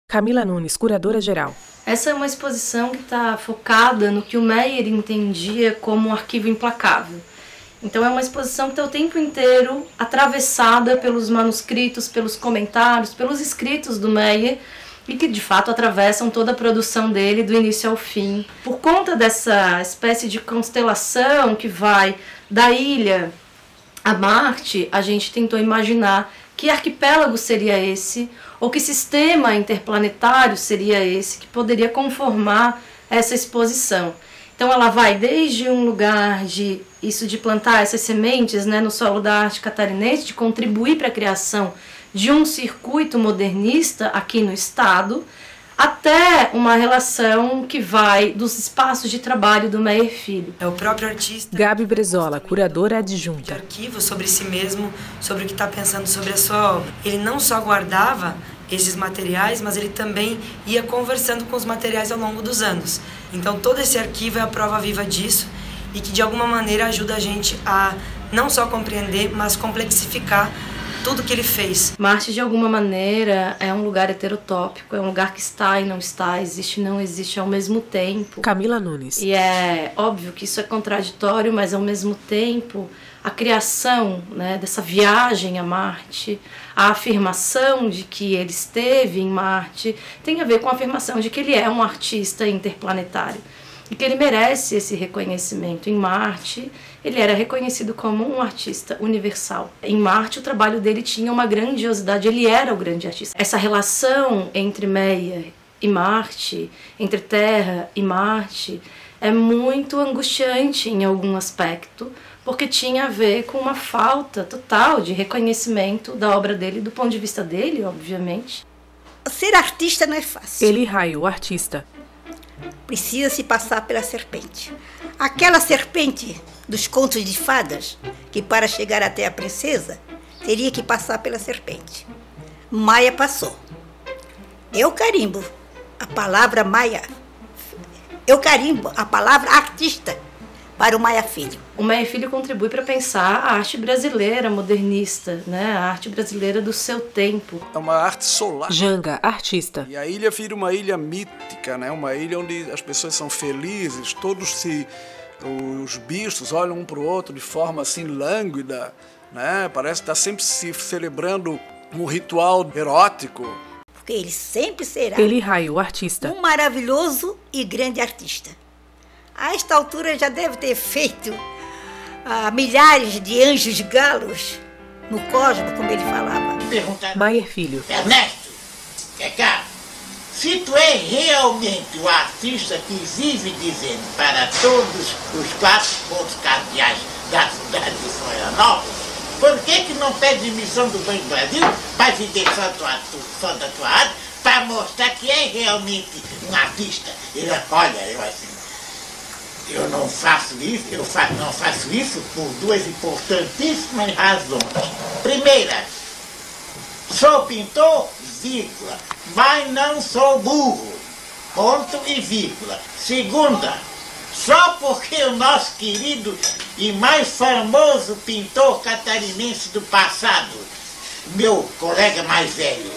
Camila Nunes, curadora-geral. Essa é uma exposição que está focada no que o Meyer entendia como um arquivo implacável. Então é uma exposição que está o tempo inteiro atravessada pelos manuscritos, pelos comentários, pelos escritos do Meyer e que de fato atravessam toda a produção dele do início ao fim. Por conta dessa espécie de constelação que vai da ilha a Marte, a gente tentou imaginar que arquipélago seria esse, ou que sistema interplanetário seria esse que poderia conformar essa exposição. Então ela vai desde um lugar de plantar essas sementes, né, no solo da arte catarinense, de contribuir para a criação de um circuito modernista aqui no estado, até uma relação que vai dos espaços de trabalho do Meyer Filho. É o próprio artista. Gabi Brezola, curadora adjunta. De arquivo sobre si mesmo, sobre o que está pensando sobre a sua obra. Ele não só guardava esses materiais, mas ele também ia conversando com os materiais ao longo dos anos. Então todo esse arquivo é a prova viva disso e que de alguma maneira ajuda a gente a não só compreender, mas complexificar tudo que ele fez. Marte, de alguma maneira, é um lugar heterotópico, é um lugar que está e não está, existe e não existe ao mesmo tempo. Camila Nunes. E é óbvio que isso é contraditório, mas ao mesmo tempo a criação, né, dessa viagem a Marte, a afirmação de que ele esteve em Marte, tem a ver com a afirmação de que ele é um artista interplanetário e que ele merece esse reconhecimento. Em Marte, ele era reconhecido como um artista universal. Em Marte, o trabalho dele tinha uma grandiosidade, ele era o grande artista. Essa relação entre Meyer e Marte, entre Terra e Marte, é muito angustiante em algum aspecto, porque tinha a ver com uma falta total de reconhecimento da obra dele, do ponto de vista dele, obviamente. Ser artista não é fácil. Eli Raio, artista. Precisa se passar pela serpente. Aquela serpente dos contos de fadas, que para chegar até a princesa, teria que passar pela serpente. Maia passou. Eu carimbo a palavra Maia. Eu carimbo a palavra artista para o Meyer Filho. O Meyer Filho contribui para pensar a arte brasileira modernista, né? A arte brasileira do seu tempo. É uma arte solar. Janga, artista. E a ilha vira uma ilha mítica, né? Uma ilha onde as pessoas são felizes, os bichos olham um para o outro de forma assim lânguida, né? Parece que está sempre se celebrando um ritual erótico. Porque ele sempre será Eli Raio, artista. um maravilhoso e grande artista. A esta altura já deve ter feito milhares de anjos galos no cosmos, como ele falava. Meyer Filho. Ernesto, cá, se tu é realmente o artista que vive dizendo para todos os 4 pontos cardeais da cidade de Florianópolis, por que não pede demissão do Banco do Brasil para viver só da tua arte, para mostrar que é realmente um artista? Ele olha, eu não faço isso, não faço isso por 2 importantíssimas razões. Primeira, sou pintor, vírgula, mas não sou burro, ponto e vírgula. Segunda, só porque o nosso querido e mais famoso pintor catarinense do passado, meu colega mais velho,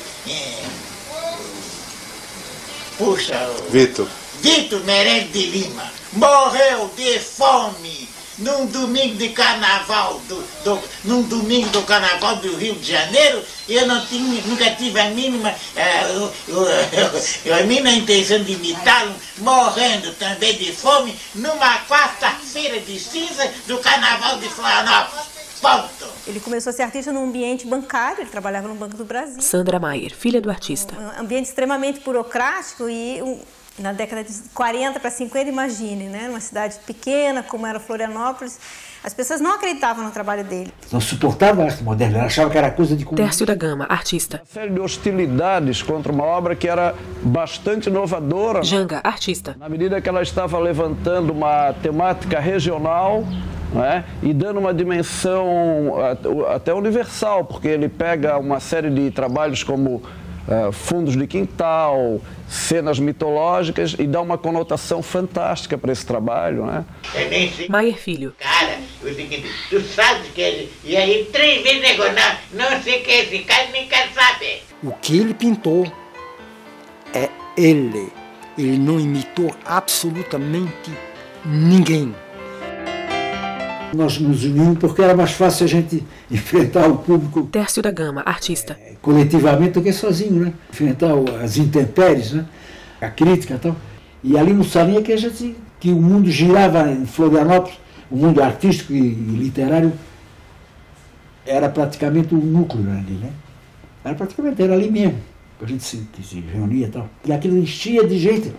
Vitor Meirelles de Lima, morreu de fome num domingo de carnaval, num domingo do carnaval do Rio de Janeiro. Eu nunca tive a mínima intenção de imitá-lo, morrendo também de fome numa quarta-feira de cinza do carnaval de Florianópolis. Ponto. Ele começou a ser artista num ambiente bancário, ele trabalhava no Banco do Brasil. Sandra Maier, filha do artista. Um ambiente extremamente burocrático e na década de 40 para 50, imagine, né? Numa cidade pequena como era Florianópolis, as pessoas não acreditavam no trabalho dele. Não suportavam a arte moderna, achavam que era coisa de... Tércio da Gama, artista. Uma série de hostilidades contra uma obra que era bastante inovadora. Janga, artista. Na medida que ela estava levantando uma temática regional, né, e dando uma dimensão até universal, porque ele pega uma série de trabalhos como fundos de quintal, cenas mitológicas e dá uma conotação fantástica para esse trabalho, né? Meyer Filho. Cara, tu sabe que ele... E aí 3 vezes negócio, não sei quem é esse cara, nem quero saber. O que ele pintou é ele. Ele não imitou absolutamente ninguém. Nós nos unimos porque era mais fácil a gente enfrentar o público Tércio da Gama, artista. coletivamente do que sozinho, né? Enfrentar as intempéries, né? A crítica e tal. E ali no Salinha que o mundo girava em Florianópolis, o mundo artístico e literário era praticamente o núcleo ali, né? Era ali mesmo, que a gente se reunia e tal. E aquilo enchia de gente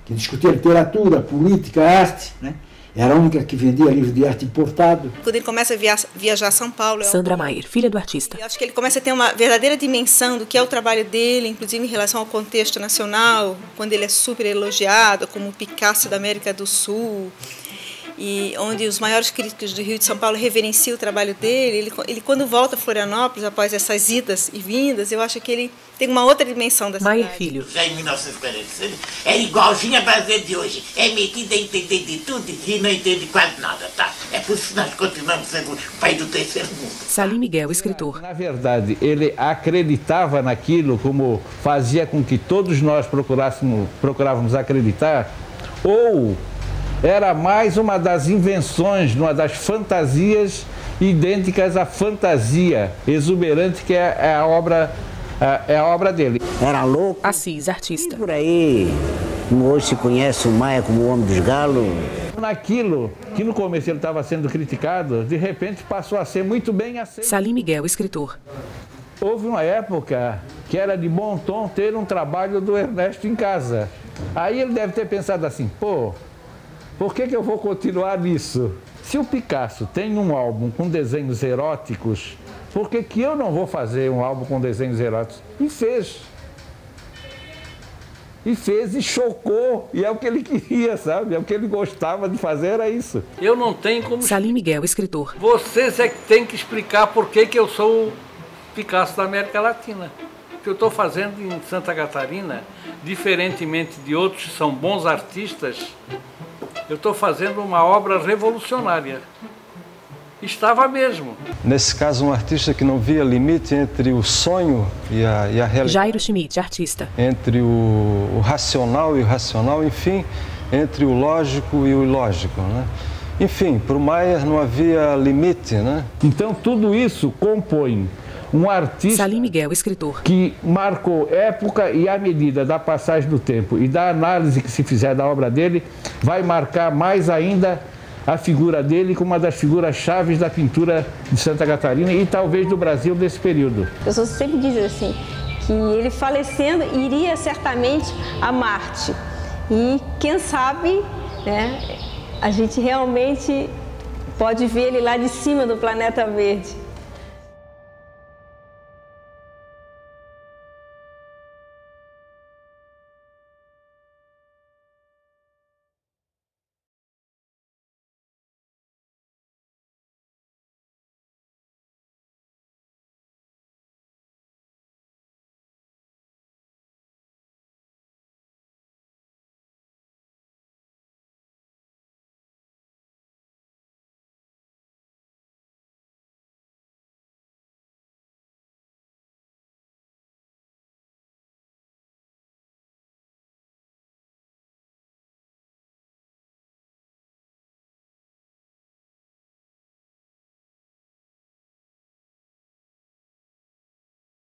que discutia literatura, política, arte, né? Era a única que vendia livro de arte importado. Quando ele começa a viajar a São Paulo... Sandra Maier, filha do artista. Eu acho que ele começa a ter uma verdadeira dimensão do que é o trabalho dele, inclusive em relação ao contexto nacional, quando ele é super elogiado como o Picasso da América do Sul, e onde os maiores críticos do Rio de São Paulo reverenciam o trabalho dele. Ele quando volta a Florianópolis, após essas idas e vindas, eu acho que ele tem uma outra dimensão da cidade. Maier Filho. Já em 1946, é igualzinho a brasileira de hoje. É metida a entender de tudo e não entende quase nada, tá? É por isso que nós continuamos sendo o país do terceiro mundo. Salim Miguel, escritor. Na verdade, ele acreditava naquilo como fazia com que todos nós procurávamos acreditar, ou era mais uma das invenções, uma das fantasias idênticas à fantasia exuberante que é a obra dele. Era louco. Assis, artista. E por aí, como hoje se conhece o Maia como o Homem dos Galos. Naquilo que no começo ele estava sendo criticado, de repente passou a ser muito bem aceito. Salim Miguel, escritor. Houve uma época que era de bom tom ter um trabalho do Ernesto em casa. Aí ele deve ter pensado assim, pô, por que eu vou continuar nisso? Se o Picasso tem um álbum com desenhos eróticos, por que eu não vou fazer um álbum com desenhos eróticos? E fez. E fez e chocou. E é o que ele queria, sabe? É o que ele gostava de fazer, era isso. Eu não tenho como... Salim Miguel, escritor. Vocês é que tem que explicar por que eu sou o Picasso da América Latina. O que eu estou fazendo em Santa Catarina, diferentemente de outros que são bons artistas, eu estou fazendo uma obra revolucionária. Estava mesmo. Nesse caso, um artista que não via limite entre o sonho e a realidade. Jairo Schmidt, artista. Entre o racional e o irracional, enfim, entre o lógico e o ilógico, né? Enfim, para o Maier não havia limite, né? Então tudo isso compõe um artista Salim Miguel, escritor, que marcou época e à medida da passagem do tempo e da análise que se fizer da obra dele, vai marcar mais ainda a figura dele como uma das figuras chaves da pintura de Santa Catarina e talvez do Brasil desse período. As pessoas sempre dizem assim, que ele falecendo iria certamente a Marte. E quem sabe, né, a gente realmente pode ver ele lá de cima do planeta verde.